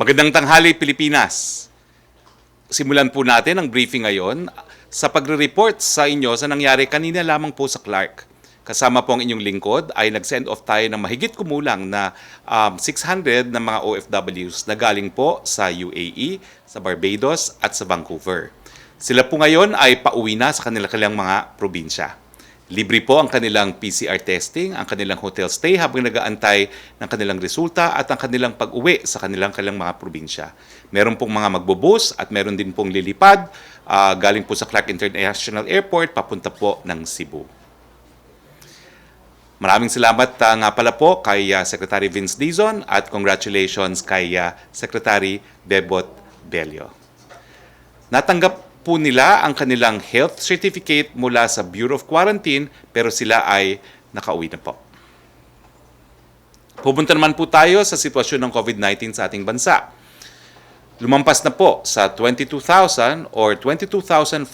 Magandang tanghali, Pilipinas. Simulan po natin ang briefing ngayon sa pagre-report sa inyo sa nangyari kanina lamang po sa Clark. Kasama po ang inyong lingkod ay nag-send off tayo ng mahigit kumulang na 600 na mga OFWs na galing po sa UAE, sa Barbados at sa Vancouver. Sila po ngayon ay pauwi na sa kanilang mga probinsya. Libre po ang kanilang PCR testing, ang kanilang hotel stay habang nag-aantay ng kanilang resulta at ang kanilang pag-uwi sa kanilang mga probinsya. Meron pong mga magbubus at meron din pong lilipad galing po sa Clark International Airport papunta po ng Cebu. Maraming salamat nga pala po kay Secretary Vince Dizon at congratulations kay Secretary Bebot Bello. Natanggap po nila ang kanilang health certificate mula sa Bureau of Quarantine pero sila ay nakauwi na po. Pupunta naman po tayo sa sitwasyon ng COVID-19 sa ating bansa. Lumampas na po sa 22,000 or 22,474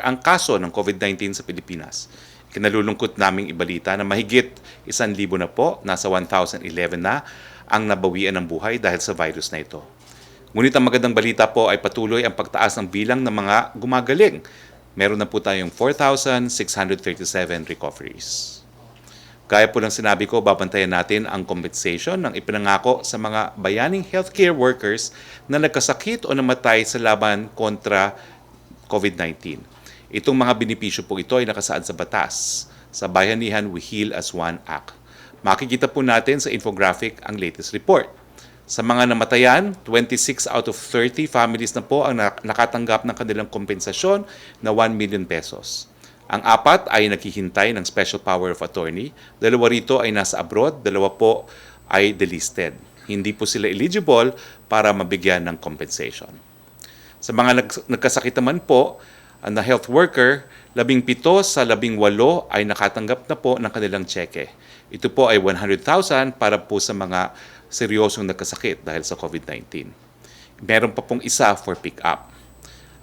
ang kaso ng COVID-19 sa Pilipinas. Kinalulungkot naming ibalita na mahigit 1,000 na po, nasa 1,011 na ang nabawian ng buhay dahil sa virus na ito. Ngunit ang magandang balita po ay patuloy ang pagtaas ng bilang ng mga gumagaling. Meron na po tayong 4,637 recoveries. Gaya po ng sinabi ko, babantayan natin ang compensation ng ipinangako sa mga bayaning healthcare workers na nagkasakit o namatay sa laban kontra COVID-19. Itong mga benepisyo po ito ay nakasaad sa batas, sa Bayanihan We Heal as One Act. Makikita po natin sa infographic ang latest report. Sa mga namatayan, 26 out of 30 families na po ang nakatanggap ng kanilang kompensasyon na 1 million pesos. Ang 4 ay naghihintay ng special power of attorney, 2 rito ay nasa abroad, 2 po ay delisted. Hindi po sila eligible para mabigyan ng compensation. Sa mga nagkasakit naman po, na health worker, 17 sa 18 ay nakatanggap na po ng kanilang cheque. Ito po ay 100,000 para po sa mga seryosong nagkasakit dahil sa COVID-19. Meron pa pong isa for pick-up.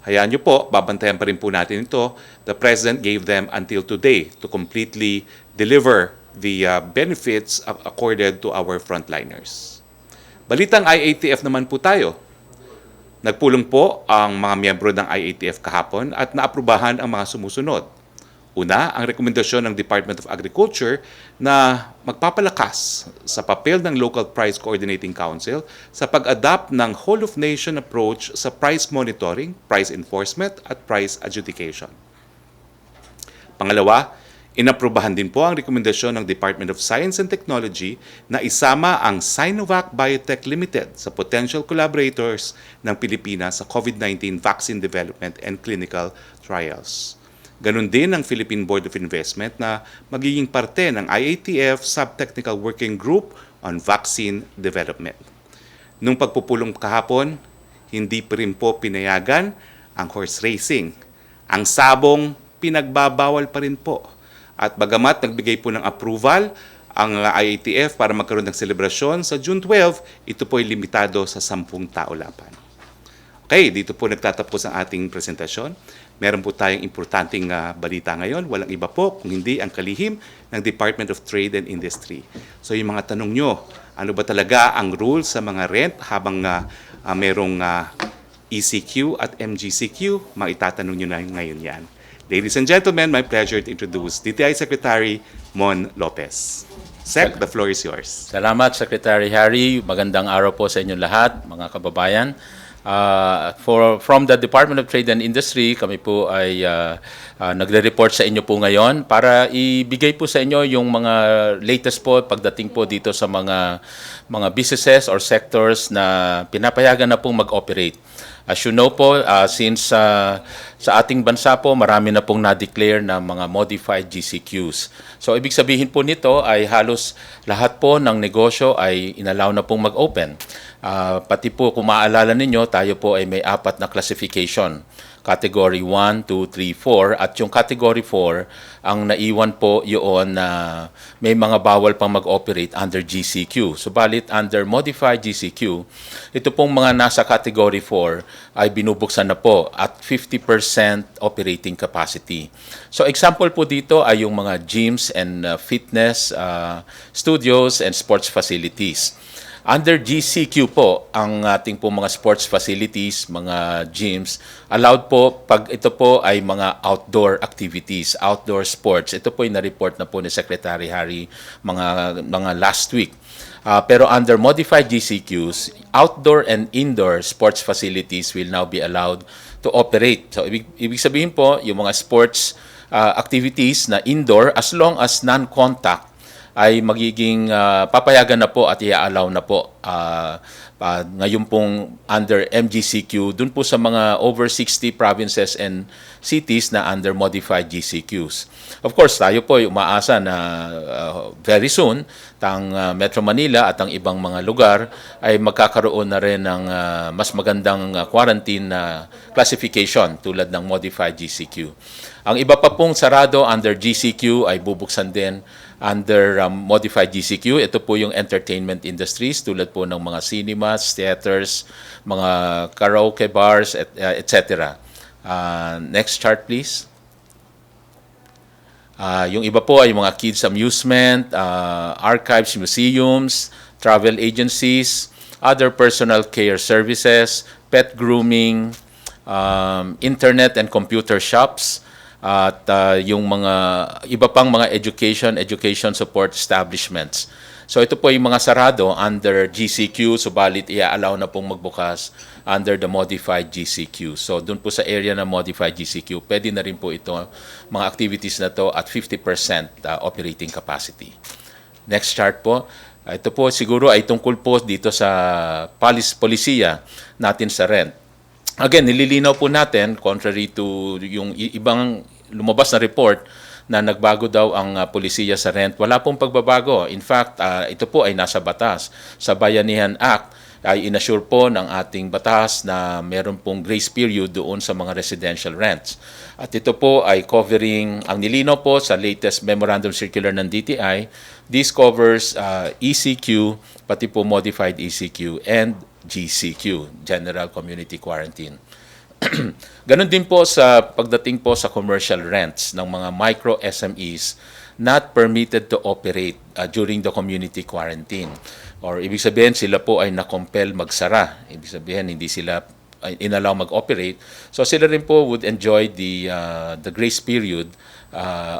Hayaan nyo po, babantayan pa rin po natin ito. The President gave them until today to completely deliver the benefits accorded to our frontliners. Balitang IATF naman po tayo. Nagpulong po ang mga miyembro ng IATF kahapon at naaprubahan ang mga sumusunod. Una, ang rekomendasyon ng Department of Agriculture na magpapalakas sa papel ng Local Price Coordinating Council sa pag-adapt ng whole-of-nation approach sa price monitoring, price enforcement at price adjudication. Pangalawa, inaprubahan din po ang rekomendasyon ng Department of Science and Technology na isama ang Sinovac Biotech Limited sa potential collaborators ng Pilipinas sa COVID-19 vaccine development and clinical trials. Ganon din ang Philippine Board of Investment na magiging parte ng IATF Subtechnical Working Group on Vaccine Development. Nung pagpupulong kahapon, hindi pa rin po pinayagan ang horse racing. Ang sabong pinagbabawal pa rin po. At bagamat nagbigay po ng approval ang IATF para magkaroon ng selebrasyon sa June 12, ito po ay limitado sa 10 tao laban. Okay, dito po nagtatapos ang ating presentasyon. Meron po tayong importanteng balita ngayon. Walang iba po kung hindi ang kalihim ng Department of Trade and Industry. So yung mga tanong nyo, ano ba talaga ang rules sa mga rent habang merong ECQ at MGCQ, maitatanong nyo na ngayon yan. Ladies and gentlemen, my pleasure to introduce DTI Secretary Mon Lopez. Sec, the floor is yours. Salamat, Secretary Harry. Magandang araw po sa inyo lahat, mga kababayan. From the Department of Trade and Industry, kami po ay nagre-report sa inyo po ngayon para ibigay po sa inyo yung mga latest po pagdating po dito sa mga businesses or sectors na pinapayagan na pong mag-operate. As you know po, since sa ating bansa po, marami na pong na-declare na mga modified GCQs. So, ibig sabihin po nito ay halos lahat po ng negosyo ay inallow na pong mag-open. Pati po kung maaalala ninyo, tayo po ay may 4 na classification. Category 1, 2, 3, 4. At yung Category 4, ang naiwan po yun na may mga bawal pang mag-operate under GCQ. Subalit under Modified GCQ, ito pong mga nasa Category 4 ay binubuksan na po at 50% operating capacity. So example po dito ay yung mga gyms and fitness studios and sports facilities. Under GCQ po, ang ating po mga sports facilities, mga gyms, allowed po pag ito po ay mga outdoor activities, outdoor sports. Ito po ay na-report na po ni Secretary Harry mga last week. Pero under modified GCQs, outdoor and indoor sports facilities will now be allowed to operate. So, ibig sabihin po, yung mga sports activities na indoor, as long as non-contact, ay magiging papayagan na po at i-allow na po ngayon pong under MGCQ dun po sa mga over 60 provinces and cities na under modified GCQs. Of course, tayo po ay umaasa na very soon Metro Manila at ang ibang mga lugar ay magkakaroon na rin ng mas magandang quarantine classification tulad ng modified GCQ. Ang iba pa pong sarado under GCQ ay bubuksan din under modified GCQ. Ito po yung entertainment industries tulad po ng mga cinemas, theaters, mga karaoke bars, etc. Next chart please. Yung iba po ay mga kids amusement, archives, museums, travel agencies, other personal care services, pet grooming, internet and computer shops, at yung mga iba pang mga education support establishments. So ito po yung mga sarado under GCQ, subalit i-allow na pong magbukas under the modified GCQ. So doon po sa area na modified GCQ, pwede na rin po ito, mga activities na to at 50% operating capacity. Next chart po. Ito po siguro ay tungkol po dito sa polisiya natin sa rent. Again, nililinaw po natin, contrary to yung ibang lumabas na report na nagbago daw ang polisiya sa rent, wala pong pagbabago. In fact, ito po ay nasa batas. Sa Bayanihan Act, ay inassure po ng ating batas na meron pong grace period doon sa mga residential rents. At ito po ay covering, ang nilinaw po sa latest memorandum circular ng DTI, this covers ECQ, pati po modified ECQ, and GCQ, General Community Quarantine. Ganon din po sa pagdating po sa commercial rents ng mga micro SMEs not permitted to operate during the community quarantine. Or ibig sabihin sila po ay na-compel magsara. Ibig sabihin hindi sila inallow mag-operate. So sila rin po would enjoy the grace period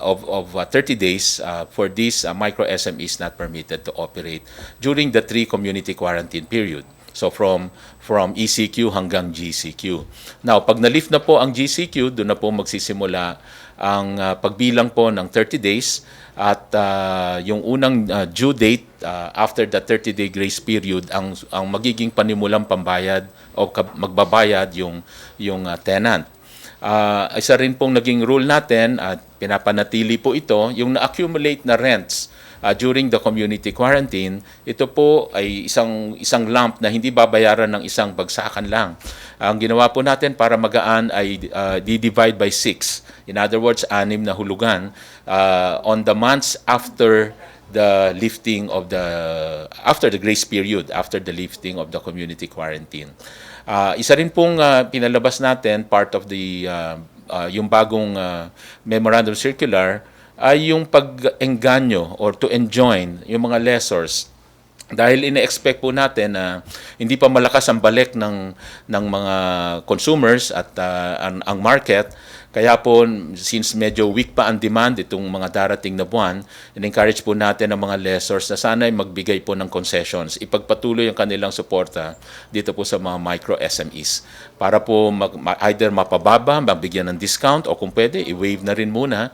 of 30 days for these micro SMEs not permitted to operate during the 3 community quarantine period. So from ECQ hanggang GCQ. Now, pag na-lift na po ang GCQ, doon na po magsisimula ang pagbilang po ng 30 days at yung unang due date after the 30-day grace period ang magiging panimulang pambayad o magbabayad yung tenant. Isa rin pong naging rule natin at pinapanatili po ito, yung na-accumulate na rents during the community quarantine, ito po ay isang lump na hindi babayaran ng isang bagsakan lang. Ang ginawa po natin para magaan ay di-divide by 6. In other words, 6 na hulugan on the months after the lifting of after the grace period, after the lifting of the community quarantine. Isa rin pong pinalabas natin, part of the yung bagong memorandum circular, ay yung pag-engganyo or to enjoin yung mga lessors. Dahil ine-expect po natin na hindi pa malakas ang balik ng mga consumers at ang market. Kaya po, since medyo weak pa ang demand itong mga darating na buwan, in-encourage po natin ang mga lessors na sana ay magbigay po ng concessions. Ipagpatuloy ang kanilang suporta dito po sa mga micro SMEs. Para po either mapababa, mabigyan ng discount, o kung pwede, i-waive na rin muna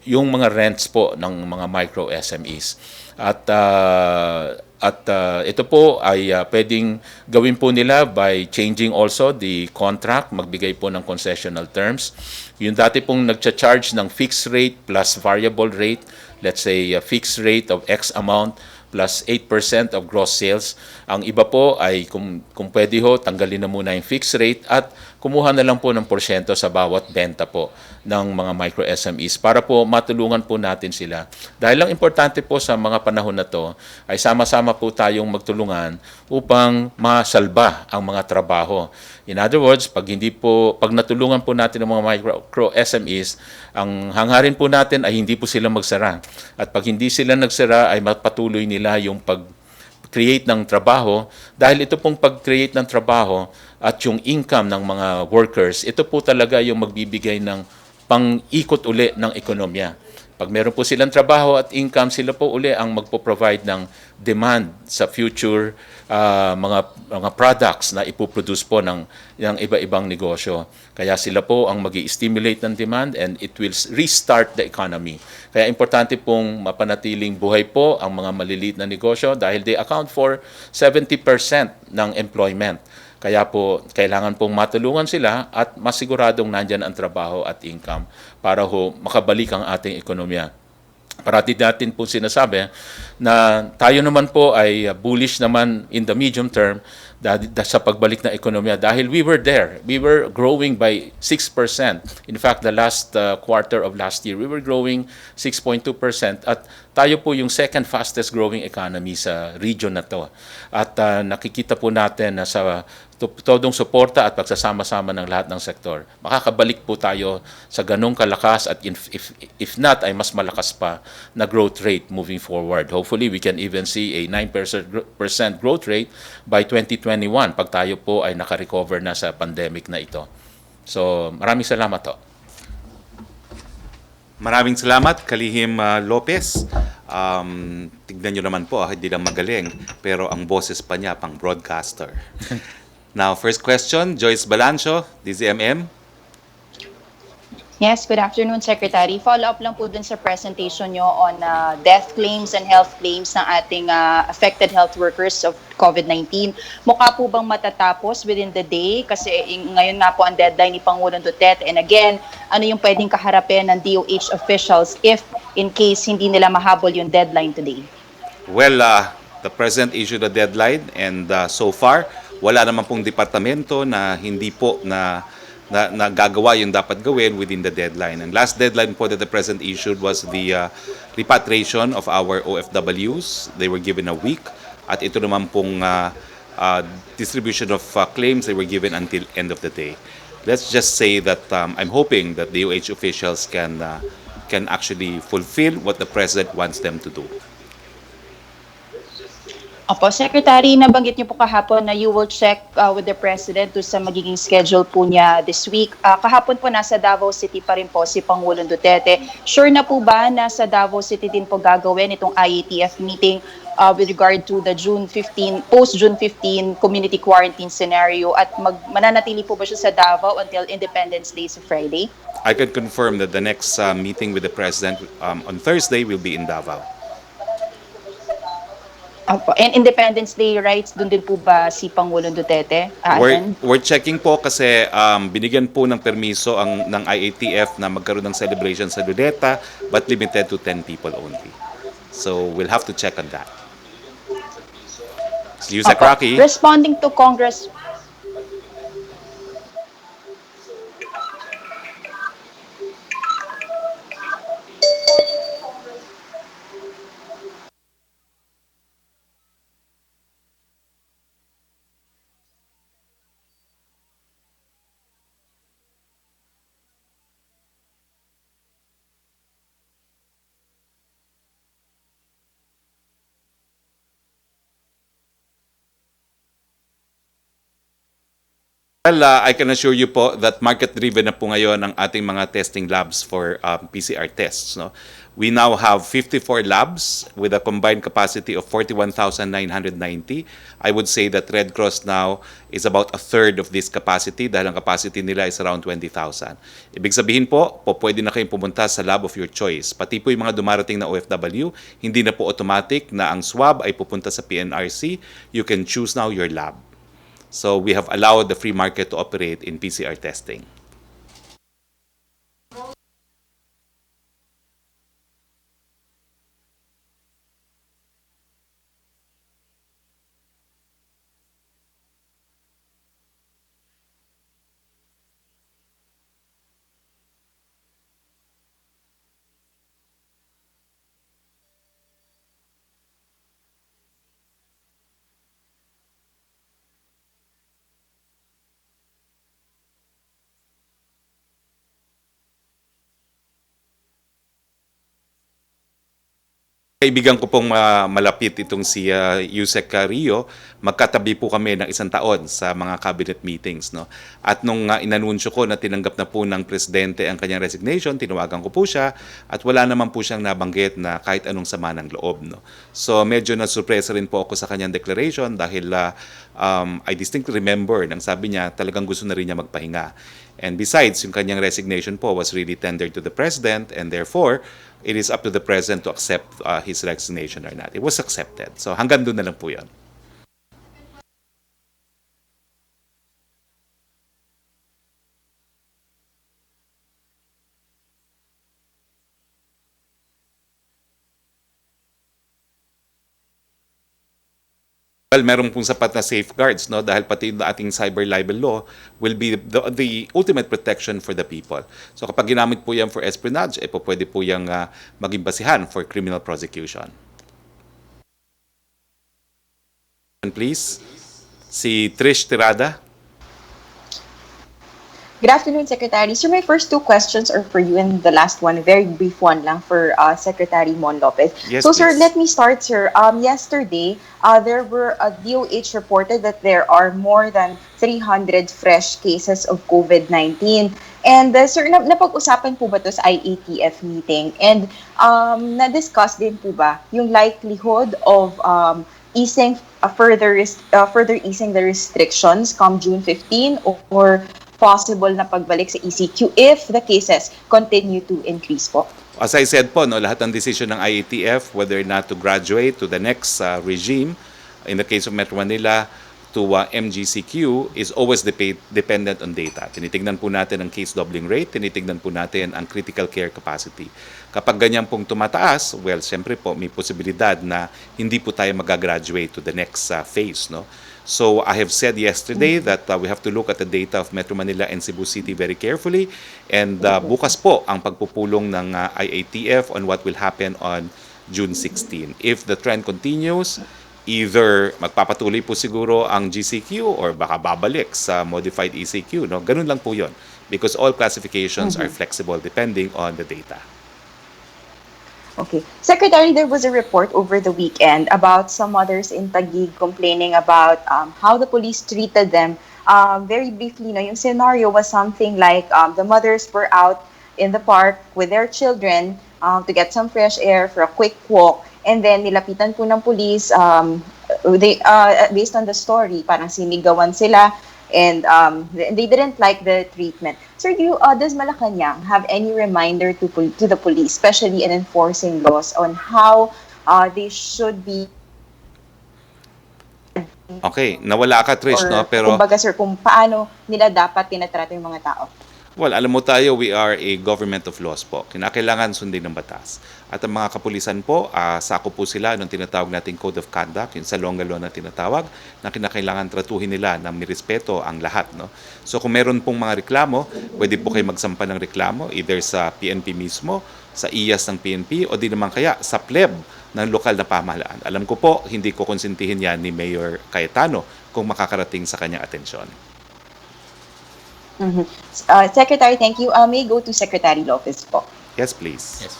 yung mga rents po ng mga micro SMEs. At ito po ay pwedeng gawin po nila by changing also the contract, magbigay po ng concessional terms. Yung dati pong nagcha-charge ng fixed rate plus variable rate, let's say a fixed rate of X amount plus 8% of gross sales. Ang iba po ay kung pwede ho, tanggalin na muna yung fixed rate at kumuha na lang po ng porsyento sa bawat benta po ng mga micro SMEs para po matulungan po natin sila. Dahil lang importante po sa mga panahon na to ay sama-sama po tayong magtulungan upang masalba ang mga trabaho. In other words, pag natulungan po natin ang mga micro SMEs, ang hangarin po natin ay hindi po sila magsara. At pag hindi sila nagsara ay mapatuloy nila yung create ng trabaho, dahil ito pong pag-create ng trabaho at yung income ng mga workers, ito po talaga yung magbibigay ng pang-ikot uli ng ekonomiya. Pag meron po silang trabaho at income, sila po uli ang magpo-provide ng demand sa future mga products na ipoproduce po ng iba-ibang negosyo. Kaya sila po ang magi-stimulate ng demand and it will restart the economy. Kaya importante pong mapanatiling buhay po ang mga maliliit na negosyo dahil they account for 70% ng employment. Kaya po, kailangan pong matulungan sila at masiguradong nandyan ang trabaho at income para ho makabalik ang ating ekonomiya. Parati natin po sinasabi na tayo naman po ay bullish naman in the medium term sa pagbalik ng ekonomiya dahil we were there. We were growing by 6%. In fact, the last quarter of last year, we were growing 6.2% at tayo po yung second fastest growing economy sa region na to. At nakikita po natin na sa todong suporta at pagsasama-sama ng lahat ng sektor, makakabalik po tayo sa ganong kalakas at if not, ay mas malakas pa na growth rate moving forward. Hopefully, we can even see a 9% growth rate by 2021 pag tayo po ay nakarecover na sa pandemic na ito. So, maraming salamat ho. Maraming salamat, Kalihim Lopez. Tignan nyo naman po, hindi lang magaling, pero ang boses pa niya, pang broadcaster. Now, first question, Joyce Balancho, DZMM. Yes, good afternoon, Secretary. Follow-up lang po dun sa presentation nyo on death claims and health claims ng ating affected health workers of COVID-19. Mukha po bang matatapos within the day? Kasi ngayon nga po ang deadline ni Pangulong Duterte. And again, ano yung pwedeng kaharapin ng DOH officials if in case hindi nila mahabol yung deadline today? Well, the President issued a deadline and so far, wala naman pong departamento na hindi po na gagawa yung dapat gawin within the deadline. And last deadline po that the President issued was the repatriation of our OFWs. They were given a week. At ito naman pong distribution of claims, they were given until end of the day. Let's just say that I'm hoping that DOH officials can actually fulfill what the President wants them to do. Opo, Secretary, nabanggit niyo po kahapon na you will check with the President to sa magiging schedule po niya this week. Kahapon po nasa Davao City pa rin po si Pangulong Duterte. Sure na po ba na sa Davao City din po gagawin itong IATF meeting with regard to the post-June 15 community quarantine scenario at mananatili po ba siya sa Davao until Independence Day sa Friday? I can confirm that the next meeting with the President on Thursday will be in Davao. And Independence Day rights, dun din po ba si Pangulong Duterte? We're checking po kasi binigyan po ng permiso ng IATF na magkaroon ng celebration sa Luneta but limited to 10 people only. So we'll have to check on that. Yusek Roque. Responding to Congress... Well, I can assure you po that market-driven na po ngayon ang ating mga testing labs for PCR tests. No? We now have 54 labs with a combined capacity of 41,990. I would say that Red Cross now is about a third of this capacity dahil ang capacity nila is around 20,000. Ibig sabihin po, pwede na kayong pumunta sa lab of your choice. Pati po yung mga dumarating na OFW, hindi na po automatic na ang swab ay pupunta sa PNRC. You can choose now your lab. So we have allowed the free market to operate in PCR testing. Kaibigan ko pong malapit itong si Yusek Rio, magkatabi po kami ng 1 taon sa mga cabinet meetings. No? At nung inanunsyo ko na tinanggap na po ng presidente ang kanyang resignation, tinawagan ko po siya at wala naman po siyang nabanggit na kahit anong sama ng loob. No? So medyo nasurpresa rin po ako sa kanyang declaration dahil I distinctly remember nang sabi niya talagang gusto na rin niya magpahinga. And besides, yung kanyang resignation po was really tendered to the president and therefore, it is up to the president to accept his resignation or not. It was accepted. So hanggang doon na lang po yun. Well, meron pong sapat na safeguards, no? Dahil pati yung ating cyber libel law will be the ultimate protection for the people. So kapag ginamit po yan for espionage, po pwede po yung maging basihan for criminal prosecution. Please, si Trish Tirada. Good afternoon, Secretary. So my first 2 questions are for you and the last one, a very brief one lang for Secretary Mon Lopez. Yes, so, sir, please. let me start, sir. Yesterday, there were DOH reported that there are more than 300 fresh cases of COVID-19. And sir, napag-usapan po ba ito sa IATF meeting? And na-discuss din po ba yung likelihood of easing further easing the restrictions come June 15 or possible na pagbalik sa ECQ if the cases continue to increase po? As I said po, no, lahat ng decision ng IATF, whether or not to graduate to the next regime, in the case of Metro Manila, to MGCQ, is always dependent on data. Tinitignan po natin ang case doubling rate, tinitignan po natin ang critical care capacity. Kapag ganyan pong tumataas, well, siyempre po, may posibilidad na hindi po tayo mag-graduate to the next phase, no? So I have said yesterday that we have to look at the data of Metro Manila and Cebu City very carefully, and bukas po ang pagpupulong ng IATF on what will happen on June 16. If the trend continues, either magpapatuloy po siguro ang GCQ or baka babalik sa modified ECQ. No? Ganun lang po yun, because all classifications are flexible depending on the data. Okay. Secretary, there was a report over the weekend about some mothers in Taguig complaining about how the police treated them. Very briefly, no, yung scenario was something like the mothers were out in the park with their children to get some fresh air for a quick walk. And then nilapitan po ng police, based on the story, parang sinigawan sila and they didn't like the treatment. Sir, does Malacañang have any reminder to the police, especially in enforcing laws, on how they should be? Okay, nawala ka, Trish, no? Pero kumbaga, sir, kung paano nila dapat tinatrato yung mga tao? well, alam mo tayo, we are a government of laws po. Kinakailangan sundin ng batas. At ang mga kapulisan po, sako po sila ng tinatawag nating Code of Conduct, yung Salonga Law na tinatawag, na kinakailangan tratuhin nila na may respeto ang lahat. No? So kung meron pong mga reklamo, pwede po kayo magsampa ng reklamo either sa PNP mismo, sa IAS ng PNP, o di naman kaya sa pleb ng lokal na pamahalaan. Alam ko po, hindi ko konsentihin yan ni Mayor Cayetano kung makakarating sa kanyang atensyon. Secretary, thank you. May go to Secretary Lopez po. Yes, please. Yes.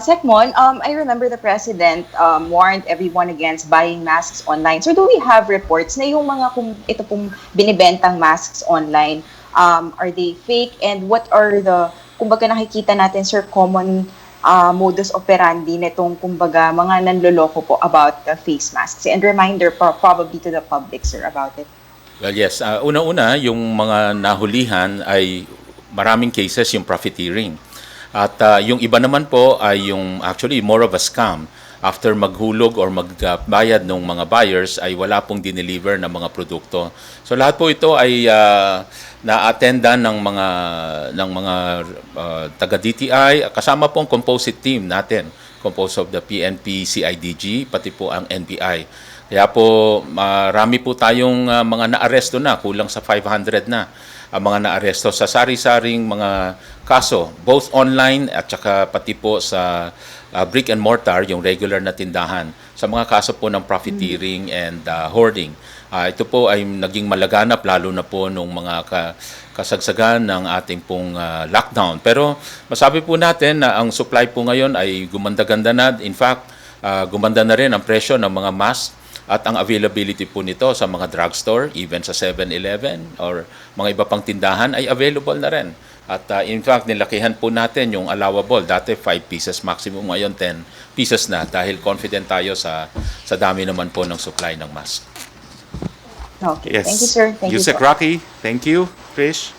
Secmon, I remember the President warned everyone against buying masks online. So do we have reports na yung mga ito pong binibentang masks online, are they fake? And what are the, kumbaga nakikita natin, sir, common modus operandi nitong, kumbaga, mga nanloloko po about face masks? And reminder probably to the public, sir, about it. Well, yes. Una-una, yung mga nahulihan ay maraming cases yung profiteering. At yung iba naman po ay yung actually more of a scam. After maghulog or magbayad ng mga buyers ay wala pong dineliver ng mga produkto. So lahat po ito ay na-attendan ng mga taga DTI, kasama pong composite team natin, composed of the PNP, CIDG, pati po ang NBI. Kaya po marami po tayong mga naaresto na, kulang sa 500 na ang mga naaresto sa sari-saring mga kaso, both online at saka pati po sa brick and mortar, yung regular na tindahan, sa mga kaso po ng profiteering and hoarding. Ito po ay naging malaganap lalo na po nung mga kasagsagan ng ating pong lockdown. Pero masabi po natin na ang supply po ngayon ay gumanda-ganda na. In fact, gumanda na rin ang presyo ng mga mask at ang availability po nito sa mga drugstore, even sa 7-Eleven or mga iba pang tindahan ay available na rin. At in fact, nilakihan po natin yung allowable. Dati 5 pieces maximum, ngayon 10 pieces na dahil confident tayo sa dami naman po ng supply ng mask. Okay. Yes. Thank you, sir. Thank you Yusek po. Roque, thank you. Trish?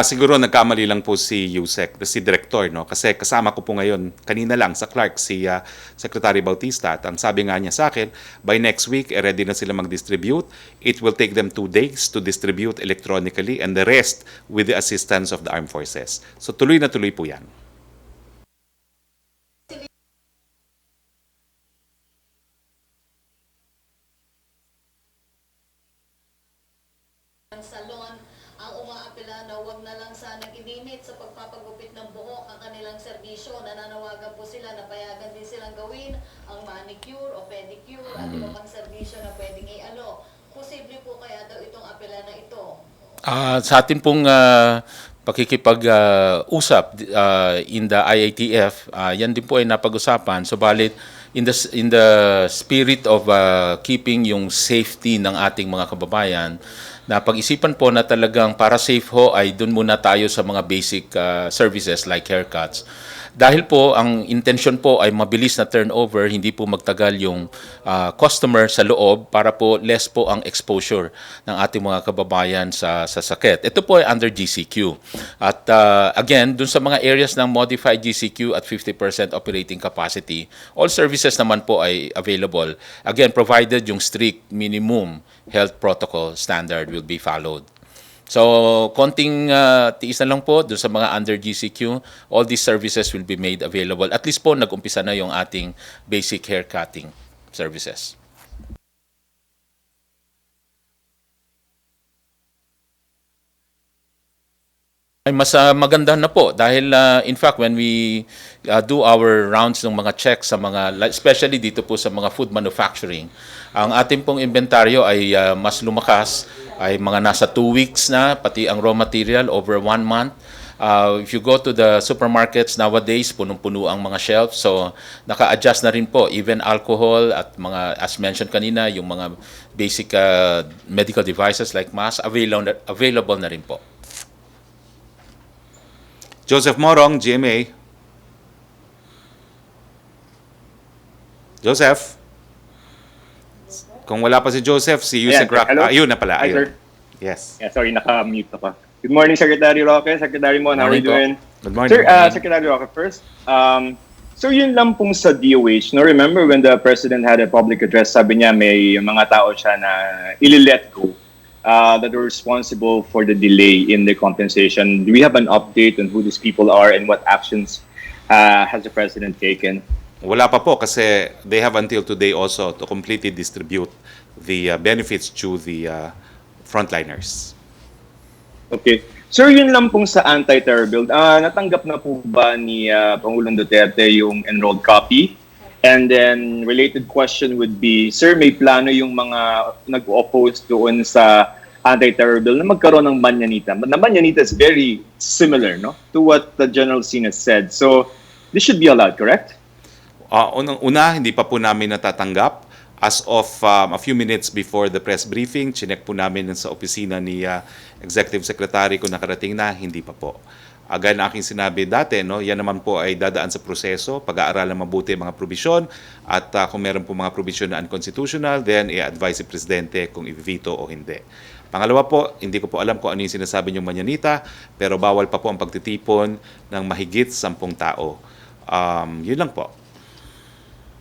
Siguro nagkamali lang po si Yusek, si Director, no? Kasi kasama ko po ngayon, kanina lang sa Clark, si Secretary Bautista. At ang sabi nga niya sa akin, by next week, ready na sila mag-distribute. It will take them 2 days to distribute electronically and the rest with the assistance of the armed forces. So tuloy na tuloy po yan. Salon ang umaapela na wag na lang sanang ininit sa pagpapagupit ng buhok ang kanilang serbisyo. Nananawagan po sila na payagan din silang gawin ang manicure o pedicure at iba pang serbisyo na pwedeng i-alo. Posible po kaya daw itong apela na ito? Sa atin pong pakikipag-usap in the IATF, yan din po ay napag-usapan. Subalit, in the spirit of keeping yung safety ng ating mga kababayan, na pag-isipan po na talagang para safe ho ay dun muna tayo sa mga basic services like haircuts. Dahil po ang intention po ay mabilis na turnover, hindi po magtagal yung customer sa loob para po less po ang exposure ng ating mga kababayan sa sakit. Ito po ay under GCQ. At again, dun sa mga areas ng modified GCQ at 50% operating capacity, all services naman po ay available. Again, provided yung strict minimum health protocol standard will be followed. So, konting tiis na lang po doon sa mga under GCQ. All these services will be made available. At least po, nag-umpisa na yung ating basic hair cutting services. Ay mas maganda na po dahil in fact when we do our rounds ng mga checks sa mga especially dito po sa mga food manufacturing, ang ating pong inventaryo ay mas lumakas, ay mga nasa 2 weeks na, pati ang raw material over 1 month. If you go to the supermarkets nowadays, punong-puno ang mga shelves. So, naka-adjust na rin po. Even alcohol at mga, as mentioned kanina, yung mga basic medical devices like mask, available na rin po. Joseph Morong, GMA. Joseph? Kung wala pa si Joseph, si Yusek Roque. Hello? Ayun na pala. Hi, Ayun. sir. Yes. Yeah, sorry, naka-mute ako. Good morning, Secretary Roque. Secretary Mon, how are you Morning po. doing? Good morning. Sir, Secretary Roque, first, so yun lang pong sa DOH, no? Remember when the President had a public address, sabi niya may mga tao siya na ili-let go that were responsible for the delay in the compensation. Do we have an update on who these people are and what actions has the President taken? Wala pa po kasi they have until today also to completely distribute the benefits to the frontliners. Okay. Sir, yun lang pong sa anti-terror bill. Natanggap na po ba ni Pangulong Duterte yung enrolled copy? And then, related question would be, sir, may plano yung mga nag-oppose doon sa anti-terror bill na magkaroon ng manyanita. Na manyanita is very similar, no, to what the General Sin has said. So, this should be allowed, correct? Unang-una, hindi pa po namin natatanggap. As of a few minutes before the press briefing, chinek po namin sa opisina ni Executive Secretary kung nakarating na, hindi pa po. Agad na aking sinabi dati, no, yan naman po ay dadaan sa proseso, pag-aaralan mabuti mga probisyon, at kung meron po mga probisyon na unconstitutional, then i-advise si Presidente kung i-veto o hindi. Pangalawa po, hindi ko po alam kung ano yung sinasabi niyong manyanita, pero bawal pa po ang pagtitipon ng mahigit 10 tao. Yun lang po.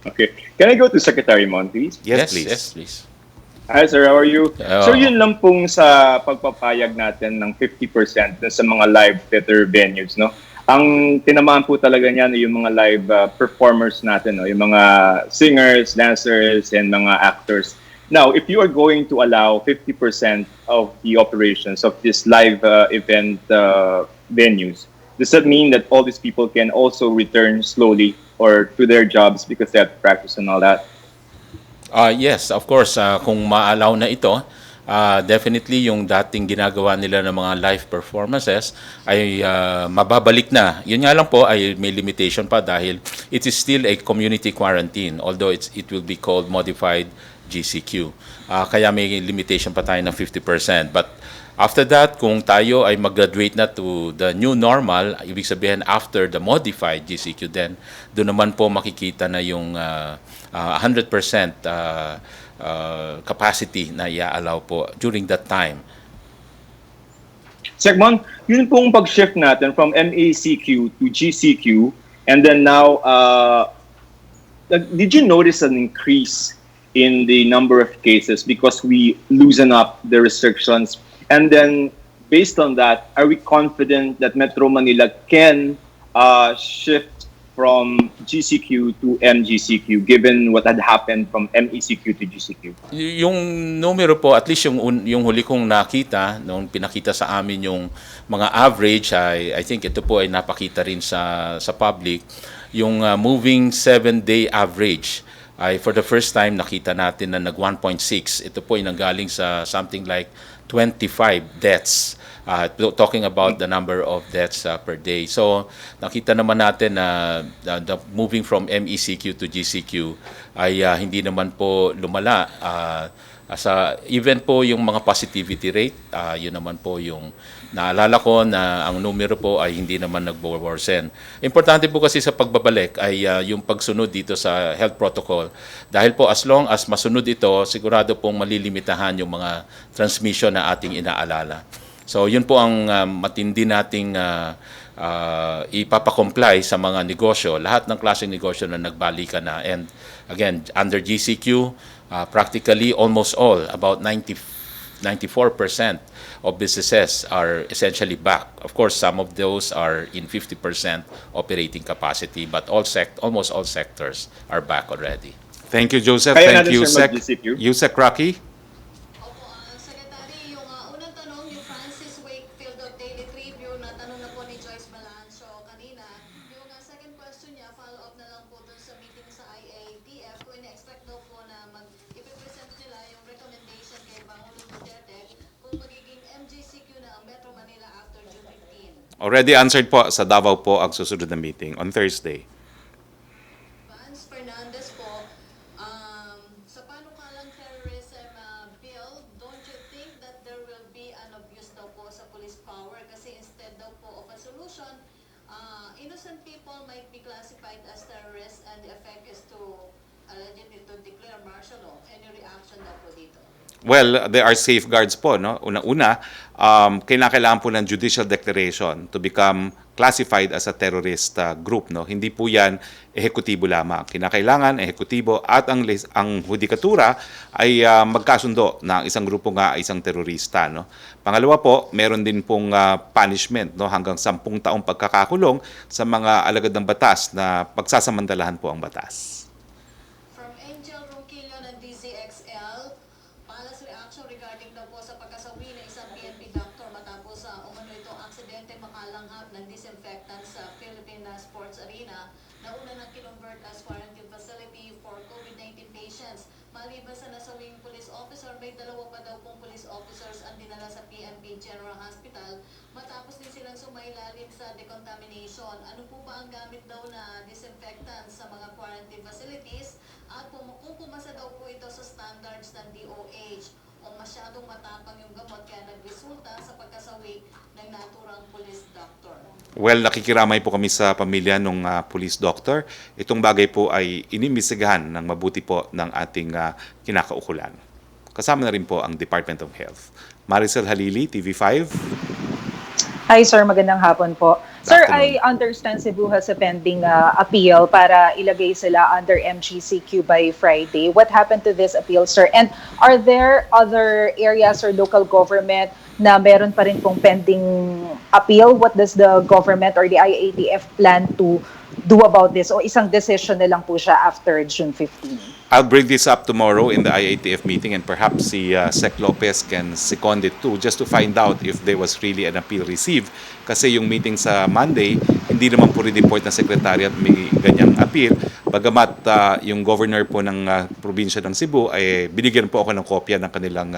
Okay. Can I go to Secretary Mon, please? Yes, please. Yes, please. Hi sir, how are you? Oo. Sir, yun lang pong sa pagpapayag natin ng 50% dun sa mga live theater venues, no? Ang tinamaan po talaga niyan yung mga live performers natin, no? Yung mga singers, dancers, and mga actors. Now, if you are going to allow 50% of the operations of this live event venues, does that mean that all these people can also return slowly or to their jobs because they have to practice and all that? Yes, of course, kung ma-allow na ito, definitely yung dating ginagawa nila ng mga live performances ay mababalik na. Yun nga lang po ay may limitation pa dahil it is still a community quarantine, although it will be called modified GCQ. Kaya may limitation pa tayo ng 50%. But after that, kung tayo ay mag-graduate na to the new normal, ibig sabihin after the modified GCQ, then doon naman po makikita na yung 100% capacity na i-allow po during that time. Segmon, yun pong pag-shift natin from MACQ to GCQ, and then now, did you notice an increase in the number of cases because we loosen up the restrictions? And then, based on that, are we confident that Metro Manila can shift from GCQ to MGCQ given what had happened from MECQ to GCQ? Yung numero po, at least yung huli kong nakita, nung pinakita sa amin yung mga average, I think ito po ay napakita rin sa public, yung moving 7-day average ay for the first time nakita natin na nag 1.6. Ito po ay nanggaling sa something like 25 deaths. Talking about the number of deaths per day. So, nakita naman natin na the moving from MECQ to GCQ ay hindi naman po lumala. Even po yung mga positivity rate, yun naman po yung naalala ko na ang numero po ay hindi naman nag-worsen. Importante po kasi sa pagbabalik ay yung pagsunod dito sa health protocol. Dahil po as long as masunod ito, sigurado pong malilimitahan yung mga transmission na ating inaalala. So yun po ang matindi nating ipapakomply sa mga negosyo, lahat ng klaseng negosyo na nagbalikan na. And again, under GCQ, practically almost all, about 94% of businesses are essentially back. Of course, some of those are in 50% operating capacity, but almost all sectors are back already. Thank you, Joseph. Kaya Thank natin, you, sir, Sec. mag-GCQ. Yusek Roque. Opo, Secretary, yung unang tanong, yung Francis Wakefield of Daily Tribune, na tanong na po ni Joyce Balancho kanina. Yung second question niya, follow-up na lang po dun sa meeting sa IATF, kung ina-expect daw po na ipipresent nila yung recommendation kay Pangulong Duterte kung magiging MGCQ na ang Metro Manila after June 15. Already answered po sa Davao po ang susunod na meeting on Thursday. Vance Fernandez po, sa panukalang terrorism bill, don't you think that there will be an abuse daw po sa police power? Kasi instead daw po of a solution, innocent people might be classified as terrorists and the effect is to allegedly to declare martial law. Any reaction daw po dito? Well, there are safeguards po, no? Una-una, kailangan po ng judicial declaration to become classified as a terrorist group, no? Hindi po 'yan ehekutibo lamang. Kinakailangan ehekutibo at ang hudikatura ay magkasundo na isang grupo nga ay isang terorista, no? Pangalawa po, meron din pong punishment, no, hanggang 10 taong pagkakakulong sa mga alagad ng batas na pagsasamantalahan po ang batas. From Angel Roque ng DZXL, palas reaction regarding daw po sa pagkasawi ng isang PNP doctor matapos umano itong aksidente makalanghap ng disinfectant sa Philippine Sports Arena na una nang kinonvert as quarantine facility for COVID-19 patients. Maliban sa nasawing police officer, may dalawa pa daw pong police officers ang dinala sa PNP General Hospital matapos din silang sumailalim sa decontamination. Ano po ba ang gamit daw na disinfectant sa mga quarantine facilities? At kung pumasa daw po ito sa standards ng DOH o masyadong matapang yung gamot kaya nagresulta sa pagkasawi ng naturang police doctor. Well, nakikiramay po kami sa pamilya ng police doctor. Itong bagay po ay inimbestigahan ng mabuti po ng ating kinakaukulan. Kasama na rin po ang Department of Health. Maricel Halili, TV5. Hi sir, magandang hapon po. Sir, I afternoon. understand Cebu has a pending appeal para ilagay sila under MGCQ by Friday. What happened to this appeal, sir? And are there other areas or local government na meron pa rin pong pending appeal? What does the government or the IATF plan to do about this? O isang decision na lang po siya after June 15? I'll bring this up tomorrow in the IATF meeting, and perhaps si Sec Lopez can second it too, just to find out if there was really an appeal received. Kasi yung meeting sa Monday, hindi naman po report ng Secretariat may ganyang appeal. Bagamat yung governor po ng probinsya ng Cebu, ay binigyan po ako ng kopya ng kanilang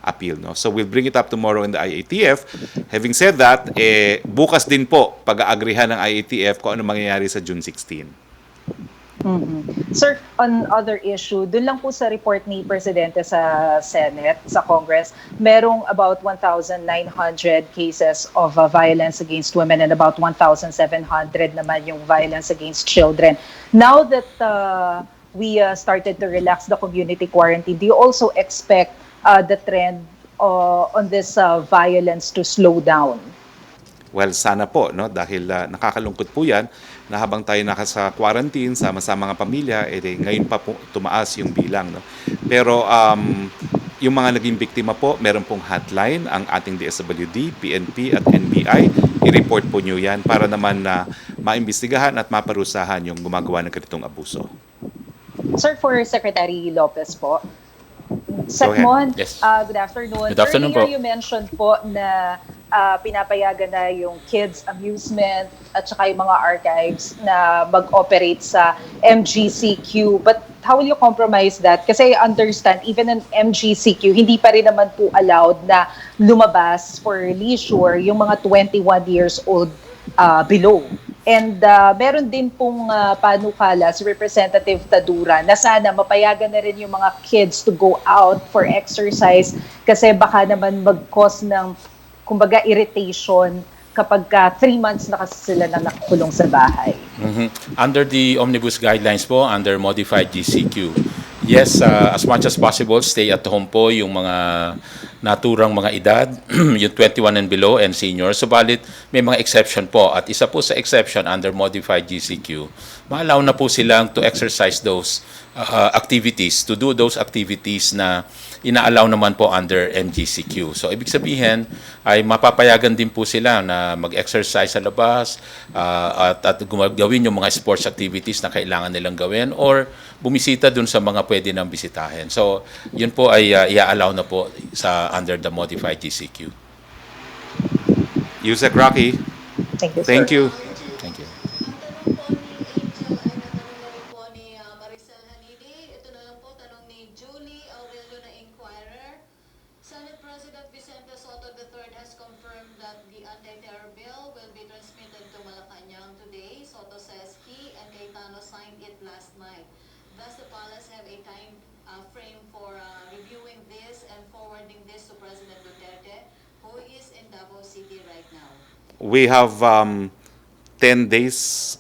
appeal. No? So we'll bring it up tomorrow in the IATF. Having said that, bukas din po pag-aagrihan ng IATF kung ano mangyayari sa June 16. Sir, on other issue, dun lang po sa report ni Presidente sa Senate, sa Congress, merong about 1,900 cases of violence against women and about 1,700 naman yung violence against children. Now that we started to relax the community quarantine, do you also expect the trend on this violence to slow down? Well, sana po, no? Dahil nakakalungkot po yan na habang tayo nasa quarantine, sama-sama mga pamilya, ngayon pa po tumaas yung bilang. No? Pero yung mga naging biktima po, meron pong hotline, ang ating DSWD, PNP at NBI. I-report po nyo yan para naman na maimbestigahan at maparusahan yung gumagawa ng ganitong abuso. Sir, for Secretary Lopez po, ahead. Secmon, Yes. good afternoon. Good afternoon Earlier po. you mentioned po na pinapayagan na yung kids amusement at saka yung mga archives na mag-operate sa MGCQ. But how will you compromise that? Kasi I understand, even in MGCQ, hindi pa rin naman po allowed na lumabas for leisure yung mga 21 years old below. And meron din pong panukala si Representative Tadura na sana mapayagan na rin yung mga kids to go out for exercise kasi baka naman mag-cause ng kumbaga irritation kapag 3 months na kasi sila na nakakulong sa bahay. Under the omnibus guidelines po, under modified GCQ, yes, as much as possible, stay at home po yung mga naturang mga edad, yung 21 and below and senior. Subalit, may mga exception po. At isa po sa exception under modified GCQ, ma-allow na po silang to exercise those activities, to do those activities na ina-allow naman po under MGCQ. So, ibig sabihin, ay mapapayagan din po sila na mag-exercise sa labas at gawin yung mga sports activities na kailangan nilang gawin or bumisita dun sa mga pwede nang bisitahin. So, yun po ay i-allow na po sa under the modified GCQ. Yusek Roque, Thank you, sir. thank you. Thank you. Ang tanong po ni Angel ay natanong na rin po ni Maricel Hanidi. Ito na lang po, tanong ni Julie Aurelio na Inquirer. Senate President Vicente Soto III has confirmed that the anti-terror bill will be transmitted to Malacañang today. Soto says he and Cayetano signed it last night. Does the palace have a time frame for reviewing this and forwarding this to President Duterte, who is in Davao City right now? We have 10 days.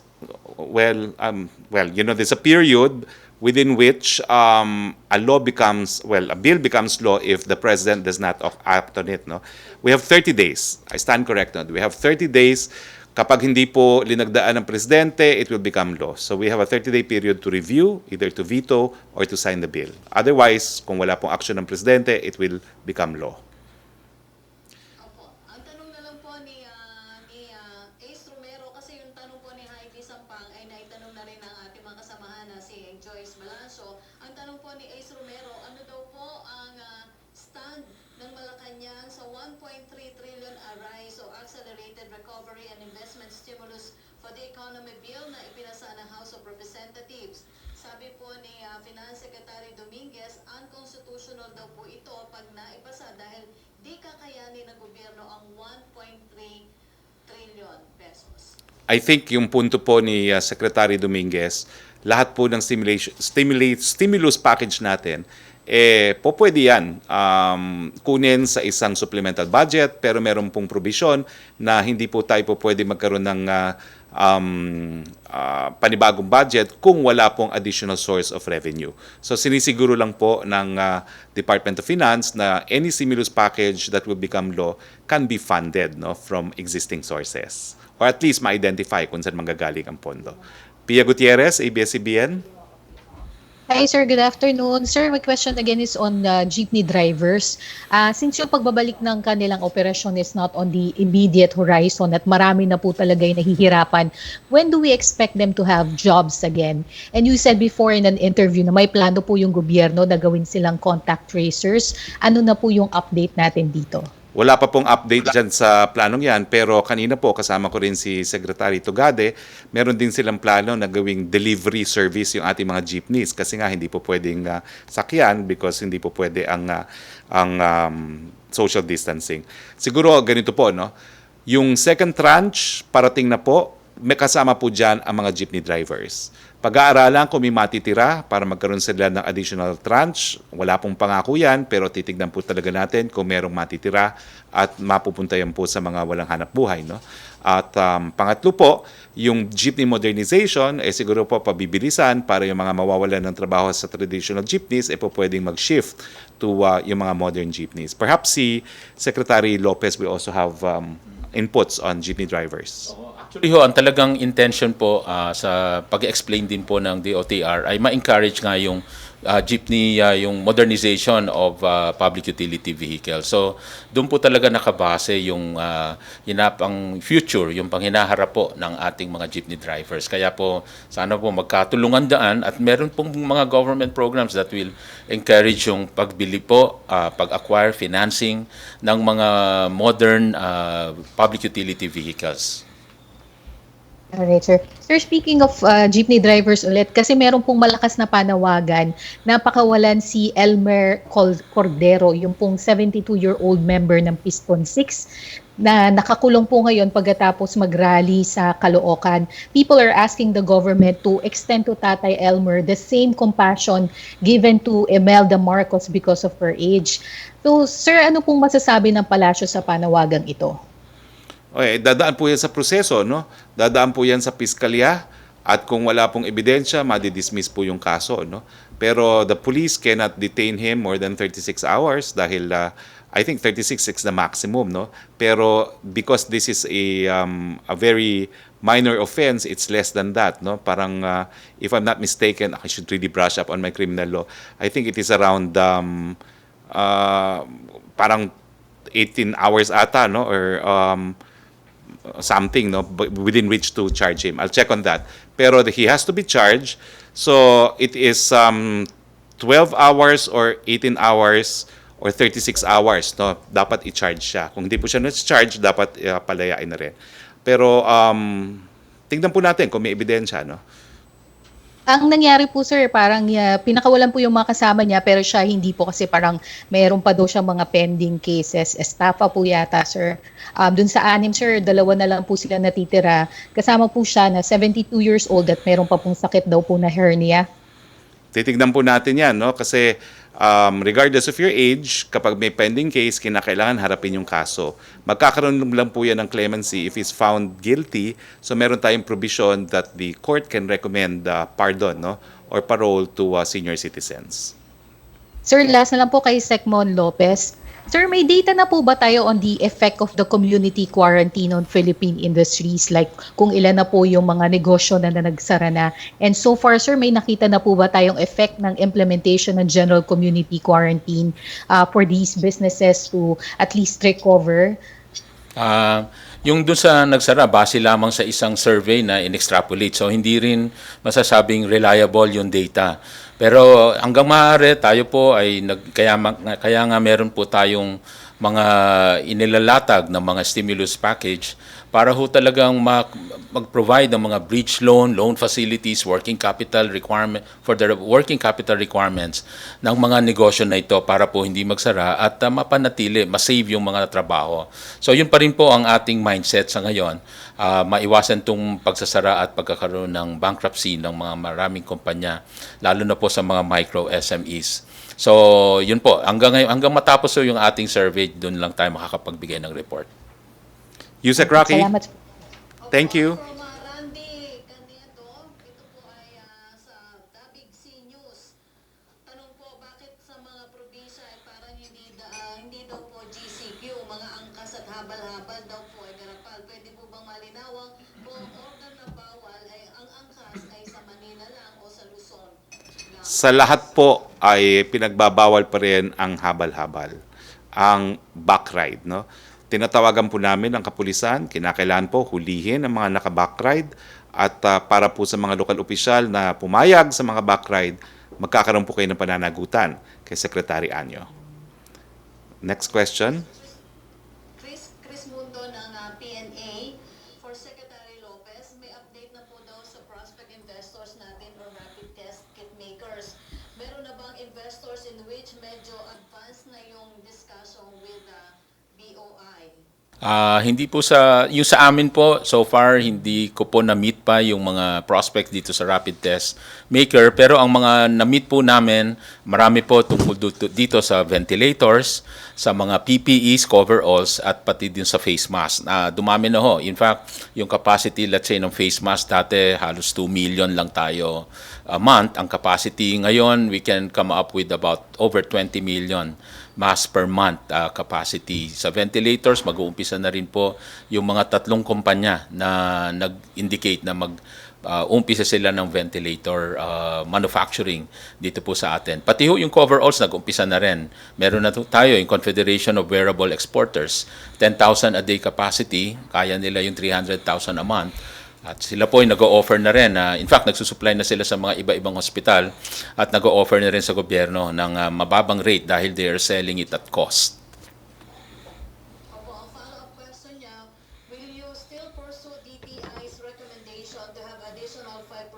Well, there's a period within which a bill becomes law if the president does not act on it. No, we have 30 days. I stand corrected. We have 30 days. Kapag hindi po linagdaan ng presidente, it will become law. So we have a 30-day period to review, either to veto or to sign the bill. Otherwise, kung wala pong action ng presidente, it will become law. Opo. Ang tanong na lang po ni Ace Romero, kasi yung tanong po ni Heidi Sampang ay naitanong na rin ng ating mga kasamahan na si Joyce Balanso. Ang tanong po ni Ace Romero, ano daw po ang stand ng Malacañang sa 1.3 trillion arise o accelerated recovery and investment stimulus for the economy bill na ipinasa ng House of Representatives. Sabi po ni Finance Secretary Dominguez, unconstitutional daw po ito pag naipasa dahil di kakayanin ng gobyerno ang 1.3 trillion pesos. I think yung punto po ni Secretary Dominguez, lahat po ng stimulus package natin, po pwede yan kunin sa isang supplemental budget pero meron pong provision na hindi po tayo po pwede magkaroon ng panibagong budget kung wala pong additional source of revenue. So sinisiguro lang po ng Department of Finance na any stimulus package that will become law can be funded, no, from existing sources. Or at least ma-identify kung saan manggagaling ang pondo. Pia Gutierrez, ABS-CBN. Hi, sir. Good afternoon. Sir, my question again is on jeepney drivers. Since yung pagbabalik ng kanilang operasyon is not on the immediate horizon at marami na po talaga yung nahihirapan, when do we expect them to have jobs again? And you said before in an interview na may plano po yung gobyerno na gawin silang contact tracers. Ano na po yung update natin dito? Wala pa pong update dyan sa planong yan, pero kanina po kasama ko rin si Secretary Tugade, meron din silang plano na gawing delivery service yung ating mga jeepneys kasi nga hindi po pwedeng sakyan because hindi po pwede ang social distancing. Siguro ganito po, no? Yung second tranche parating na po, may kasama po dyan ang mga jeepney drivers. Pag-aaralan kung may matitira para magkaroon sila ng additional tranche. Wala pong pangako yan, pero titignan po talaga natin kung merong matitira at mapupunta yan po sa mga walang hanap buhay. No? At pangatlo po, yung jeepney modernization, siguro po pabibilisan para yung mga mawawalan ng trabaho sa traditional jeepneys, po pwedeng mag-shift to yung mga modern jeepneys. Perhaps si Secretary Lopez will also have inputs on jeepney drivers. Actually ang talagang intention po sa pag-explain din po ng DOTR ay ma-encourage nga yung jeepney, yung modernization of public utility vehicles. So, doon po talaga nakabase yung ang future, yung panghinaharap po ng ating mga jeepney drivers. Kaya po, sana po magkatulungan daan at meron pong mga government programs that will encourage yung pagbili po, pag-acquire, financing ng mga modern public utility vehicles. Alright, sir. Sir, speaking of jeepney drivers ulit, kasi meron pong malakas na panawagan na pakawalan si Elmer Cordero, yung pong 72-year-old member ng Piston 6 na nakakulong po ngayon pagkatapos mag-rally sa Caloocan. People are asking the government to extend to Tatay Elmer the same compassion given to Imelda Marcos because of her age. So, sir, ano pong masasabi ng palasyo sa panawagang ito? Okay, dadaan po yan sa proseso, no? Dadaan po yan sa piskalya at kung wala pong ebidensya, madidismiss po yung kaso, no? Pero the police cannot detain him more than 36 hours dahil I think 36 is the maximum, no? Pero because this is a very minor offense, it's less than that, no? Parang if I'm not mistaken, I should really brush up on my criminal law. I think it is around parang 18 hours ata, no? Or something, no, within which to charge him. I'll check on that. Pero he has to be charged. So it is 12 hours or 18 hours or 36 hours, no, dapat i-charge siya. Kung hindi po siya na-charge, dapat palayain na rin. Pero tingnan po natin kung may ebidensya, no. Ang nangyari po, sir, parang pinakawalan po yung mga kasama niya pero siya hindi po kasi parang mayroon pa daw siyang mga pending cases. Estafa po yata, sir. Dun sa 6, sir, 2 na lang po sila natitira. Kasama po siya na 72 years old at mayroon pa pong sakit daw po na hernia. Titignan po natin yan, no? Kasi regardless of your age, kapag may pending case, kinakailangan harapin yung kaso. Magkakaroon lang po yan ng clemency if he's found guilty. So meron tayong provision that the court can recommend pardon, no? Or parole to senior citizens. Sir, last na lang po kay Secmon Lopez. Sir, may data na po ba tayo on the effect of the community quarantine on Philippine industries? Like kung ilan na po yung mga negosyo na nagsara na. And so far, sir, may nakita na po ba tayong effect ng implementation ng general community quarantine for these businesses to at least recover? Yung doon sa nagsara, base lamang sa isang survey na in-extrapolate. So, hindi rin masasabing reliable yung data. Pero hanggang maaari, tayo po ay kaya nga meron po tayong mga inilalatag ng mga stimulus package para ho talagang mag-provide ng mga bridge loan facilities, working capital requirement for the working capital requirements ng mga negosyo na ito para po hindi magsara at mapanatili, ma-save yung mga trabaho. So yun pa rin po ang ating mindset sa ngayon, maiwasan tong pagsasara at pagkakaroon ng bankruptcy ng mga maraming kumpanya, lalo na po sa mga micro SMEs. So yun po, hanggang matapos yung ating survey, doon lang tayo makakapagbigay ng report. Yusek Roque. Salamat. Thank you. From Sa lahat po ay pinagbabawal pa rin ang habal-habal, ang backride. No? Tinatawagan po namin ang kapulisan, kinakailangan po hulihin ang mga naka-backride at para po sa mga lokal opisyal na pumayag sa mga backride, magkakaroon po kayo ng pananagutan kay Secretary Anyo. Next question. Chris Mundo ng PNA. For Secretary Lopez, may update na po daw sa prospect investors natin or rapid test kit makers. Meron na bang investors in which medyo advanced na yung discussion with BOI? Hindi po yung sa amin po, so far, hindi ko po na-meet pa yung mga prospects dito sa rapid test maker. Pero ang mga na-meet po namin, marami po tungkol dito sa ventilators, sa mga PPEs, coveralls, at pati din sa face mask. Dumami na ho. In fact, yung capacity, let's say, ng face mask dati, halos 2 million lang tayo a month. Ang capacity ngayon, we can come up with about over 20 million mask per month capacity. Sa ventilators, mag-uumpisa na rin po yung mga 3 kumpanya na nag-indicate na umpisa sila ng ventilator manufacturing dito po sa atin. Pati ho yung coveralls, nag-umpisa na rin. Meron na tayo yung Confederation of Wearable Exporters, 10,000 a day capacity, kaya nila yung 300,000 a month. At sila po ay nag-o-offer na rin. In fact, nagsusupply na sila sa mga iba-ibang hospital at nag-o-offer na rin sa gobyerno ng mababang rate dahil they are selling it at cost. Opo, ang follow-up question niya, will you still pursue DTI's recommendation to have additional 5%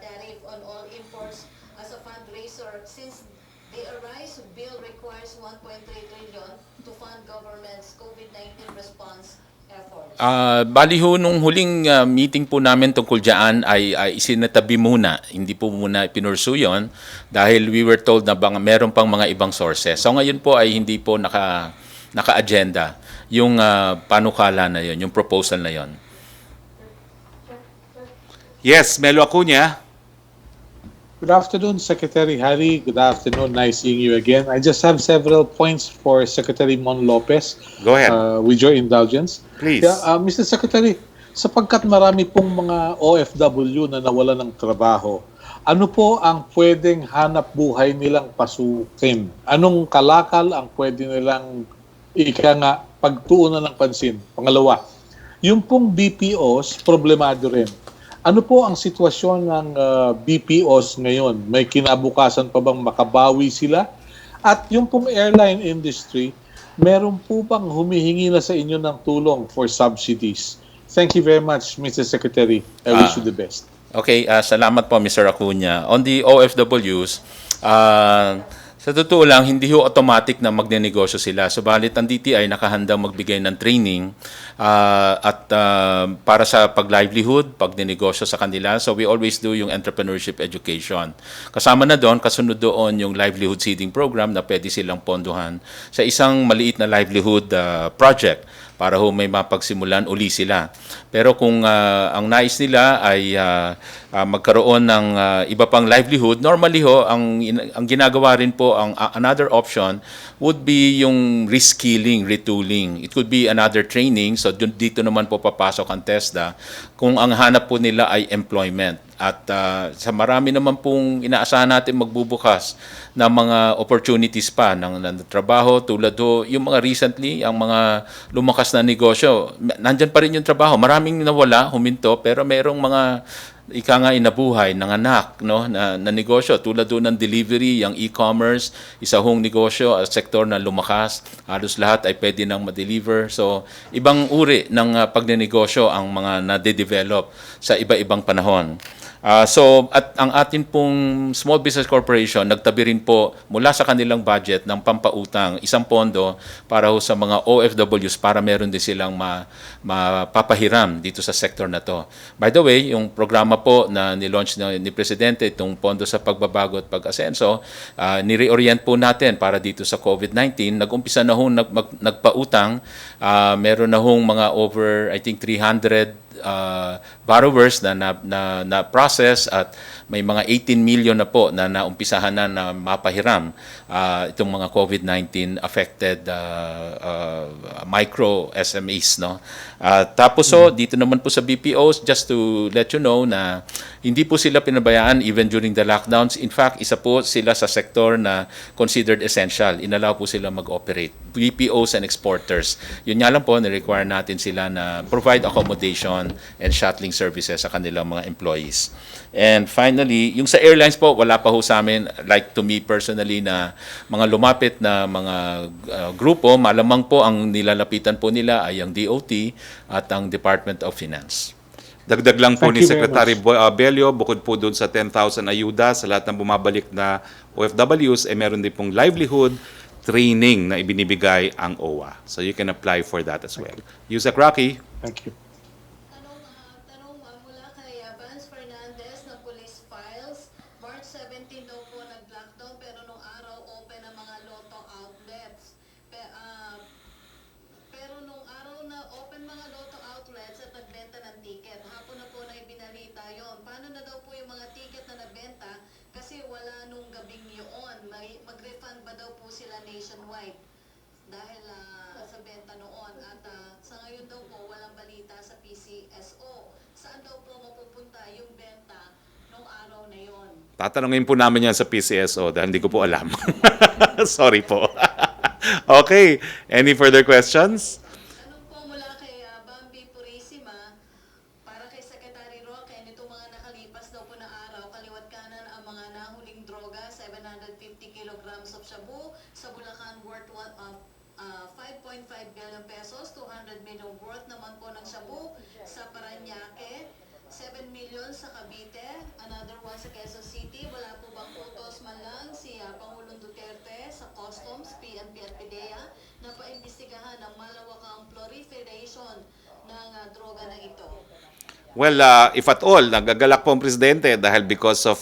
tariff on all imports as a fundraiser since the ARISE bill requires 1.3 trillion to fund government's COVID-19 response efforts? Bali ho, nung huling meeting po namin tungkol dyan ay isinatabi muna. Hindi po muna pinursu yun dahil we were told na meron pang mga ibang sources. So ngayon po ay hindi po naka-agenda yung panukala na yun, yung proposal na yun. Yes, Melo Acuña. Good afternoon, Secretary Harry. Good afternoon. Nice seeing you again. I just have several points for Secretary Mon Lopez. Go ahead. With your indulgence. Please. Yeah, Mr. Secretary, sapagkat marami pong mga OFW na nawalan ng trabaho, ano po ang pwedeng hanap buhay nilang pasukin? Anong kalakal ang pwede nilang pagtuunan ng pansin? Pangalawa, yung pong BPOs, problemado rin. Ano po ang sitwasyon ng BPOs ngayon? May kinabukasan pa bang makabawi sila? At yung pong airline industry, meron po bang humihingi na sa inyo ng tulong for subsidies? Thank you very much, Mr. Secretary. I wish you the best. Okay, salamat po Mr. Acuña. On the OFWs, sa totoo lang, hindi ho automatic na magnenegosyo sila. Subalit ang DTI nakahandang magbigay ng training at para sa pag-livelihood, pag-negosyo sa kanila. So we always do yung entrepreneurship education. Kasama na doon, kasunod doon yung livelihood seeding program na pwede silang ponduhan sa isang maliit na livelihood project para ho may mapagsimulan uli sila. Pero kung ang nais nila ay magkaroon ng iba pang livelihood, normally ho, ang ginagawa rin po, another option would be yung reskilling, retooling. It could be another training. So dito naman po papasok ang TESDA kung ang hanap po nila ay employment. At sa marami naman pong inaasahan natin magbubukas ng mga opportunities pa ng trabaho tulad ho, yung mga recently, ang mga lumakas na negosyo. Nandyan pa rin yung trabaho. Maraming nawala, huminto, pero merong mga inabuhay ng anak na negosyo tulad doon ng delivery, yung e-commerce, isa hong negosyo, sektor na lumakas, halos lahat ay pwede nang ma-deliver. So ibang uri ng pagnenegosyo ang mga nade-develop sa iba-ibang panahon. At ang atin pong Small Business Corporation, nagtabi rin po mula sa kanilang budget ng pampautang, isang pondo para ho sa mga OFWs para meron din silang mapapahiram dito sa sector na to. By the way, yung programa po na nilaunch ni Presidente, itong pondo sa pagbabago at pag-asenso, nireorient po natin para dito sa COVID-19. Nag-umpisa na hong nagpautang, meron na hong mga over, I think, 300 borrowers na process at may mga 18 million na po na naumpisahan na mapahiram itong mga COVID-19 affected micro SMEs, no. Tapos dito naman po sa BPOs, just to let you know na hindi po sila pinabayaan even during the lockdowns. In fact, isa po sila sa sektor na considered essential. Inalaw po sila mag-operate. BPOs and exporters. Yun nga lang po, ni-require natin sila na provide accommodation and shuttling services sa kanilang mga employees. And finally, yung sa airlines po, wala pa ho sa amin, like to me personally, na mga lumapit na mga grupo, malamang po ang nilalapitan po nila ay ang DOT at ang Department of Finance. Dagdag lang po Thank ni you very Secretary Bello, bukod po doon sa 10,000 ayuda sa lahat ng bumabalik na OFWs, meron din pong livelihood training na ibinibigay ang OWA. So you can apply for that as well. Yusek Roque. Thank you. Tanong mula kay Vance Fernandez ng Police Files. March 17 daw po nag-lockdown pero nung araw open ang mga lotto outlets. Pero nung araw na open mga lotto outlets at nagbenta ng ticket, hapon na po na ibinalita yon. Paano na daw po yung mga ticket na nabenta kasi wala nung gabing yun? Mag-refund ba daw po sila nationwide dahil sa benta noon? At sa ngayon daw po walang balita sa PCSO. Saan daw po mapupunta yung benta nung araw na yon? Tatanungin po namin yan sa PCSO dahil hindi ko po alam. Sorry po. Okay. Any further questions? Tanong po mula kay Bambi Purisima para kay Secretary Roque, nitong mga nakalipas daw po na araw, kaliwat kanan ang mga nahuling droga, 750 kilograms of shabu, sa Bulacan worth 5.5 billion pesos, 200 million worth naman po ng shabu, sa Parañaque, 7 million sa Cavite, another one sa Quezon City. Wala po bang utos man lang si Pangulong Duterte sa Customs, PNP at PDEA na paimbestigahan ang malawakang proliferation ng droga na ito? Well, if at all, nagagalak po ang presidente dahil because of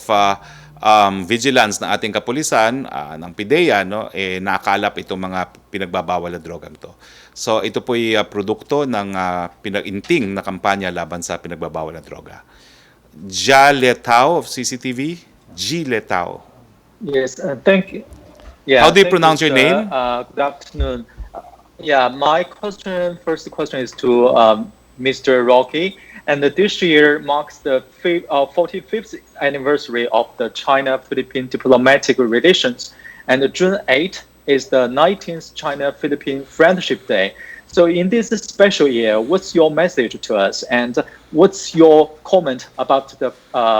vigilance ng ating kapulisan, ng PIDEA, no, nakakalap itong mga pinagbabawal na drogang to. So ito po ay produkto ng pinag-inting na kampanya laban sa pinagbabawal na droga. Ja Letao of CCTV, G Letao. Yes, thank you. Yeah, How do you thank pronounce your sir. name? Good afternoon. Yeah, my first question is to Mr. Roque. And this year marks the 45th anniversary of the China-Philippine diplomatic relations. And June 8th is the 19th China-Philippine Friendship Day. So in this special year, what's your message to us? And what's your comment about the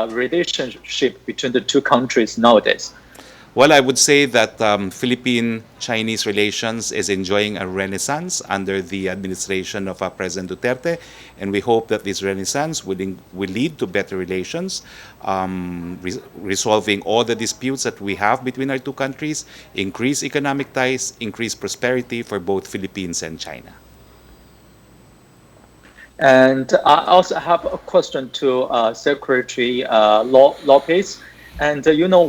relationship between the two countries nowadays? Well, I would say that Philippine-Chinese relations is enjoying a renaissance under the administration of President Duterte, and we hope that this renaissance will lead to better relations, resolving all the disputes that we have between our two countries, increase economic ties, increase prosperity for both Philippines and China. And I also have a question to Secretary Lopez. And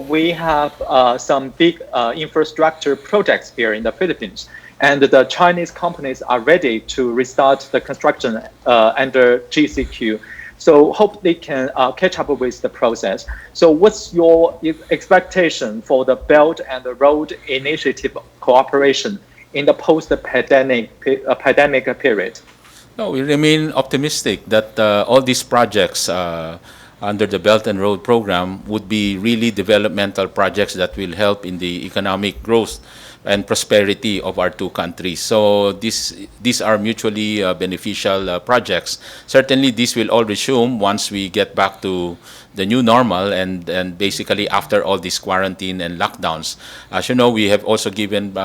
we have some big infrastructure projects here in the Philippines, and the Chinese companies are ready to restart the construction under GCQ. So hope they can catch up with the process. So what's your expectation for the Belt and the Road Initiative cooperation in the post-pandemic period? No, we remain optimistic that all these projects under the Belt and Road program would be really developmental projects that will help in the economic growth and prosperity of our two countries. So these are mutually beneficial projects. Certainly, this will all resume once we get back to the new normal and basically after all this quarantine and lockdowns. As you know, we have also given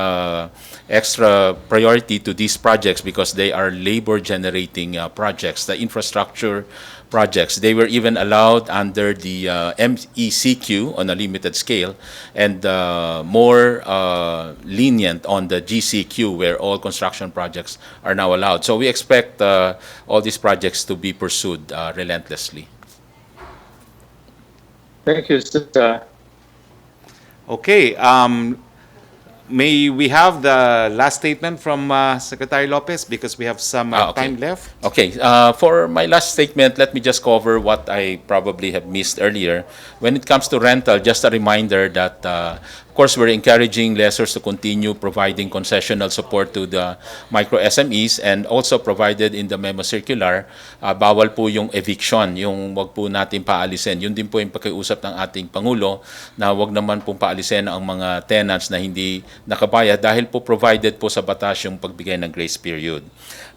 extra priority to these projects because they are labor-generating projects, the infrastructure projects. They were even allowed under the MECQ on a limited scale and more lenient on the GCQ where all construction projects are now allowed. So we expect all these projects to be pursued relentlessly. Thank you, sir. Okay. may we have the last statement from Secretary Lopez because we have some Okay. time left. Okay, for my last statement, let me just cover what I probably have missed earlier. When it comes to rental, just a reminder that, of course, we're encouraging lessors to continue providing concessional support to the micro SMEs, and also provided in the memo circular, bawal po yung eviction, yung wag po natin paalisin. Yun din po yung pakiusap ng ating Pangulo na wag naman pong paalisin ang mga tenants na hindi nakabayad dahil po provided po sa batas yung pagbigay ng grace period.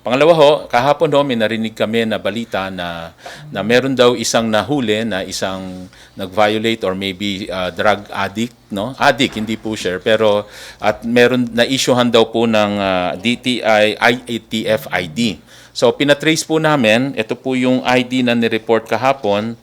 Pangalawa ho, kahapon ho, may narinig kami na balita na meron daw isang nahuli na isang nag-violate or maybe drug addict, no? Addict, hindi po sure, pero at meron na issuehan daw po ng DTI IATF ID. So pinatrace po namin, ito po yung ID na nireport kahapon.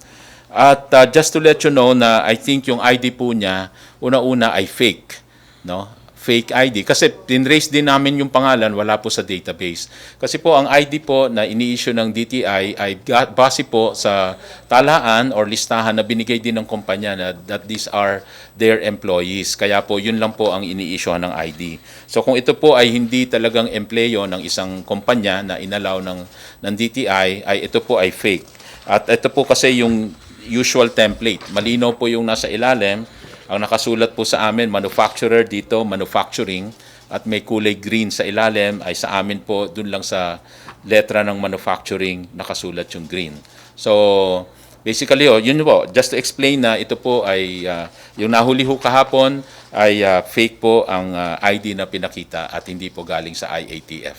At just to let you know na I think yung ID po niya, una-una ay fake, no? Fake ID. Kasi tinrace din namin yung pangalan, wala po sa database. Kasi po ang ID po na ini-issue ng DTI ay base po sa talaan or listahan na binigay din ng kumpanya na that these are their employees. Kaya po yun lang po ang ini-issue ng ID. So kung ito po ay hindi talagang empleyo ng isang kumpanya na inalaw ng DTI, ay ito po ay fake. At ito po kasi yung usual template. Malinaw po yung nasa ilalim. Ang nakasulat po sa amin, manufacturer dito, manufacturing, at may kulay green sa ilalim, ay sa amin po, dun lang sa letra ng manufacturing, nakasulat yung green. So, basically, yun po, just to explain na ito po ay, yung nahuli ho kahapon, ay fake po ang ID na pinakita at hindi po galing sa IATF.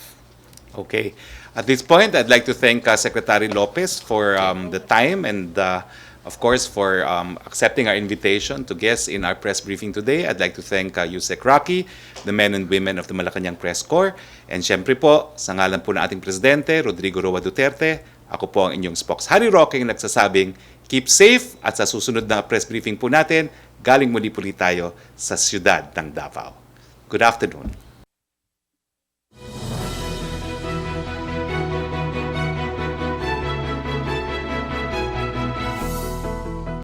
Okay. At this point, I'd like to thank Secretary Lopez for the time and of course, for accepting our invitation to guest in our press briefing today. I'd like to thank Yusek Roque, the men and women of the Malacañang Press Corps. And syempre po, sa ngalan po ng ating Presidente, Rodrigo Roa Duterte, ako po ang inyong spokesperson, Roque, nagsasabing, keep safe at sa susunod na press briefing po natin, galing muli tayo sa siyudad ng Davao. Good afternoon.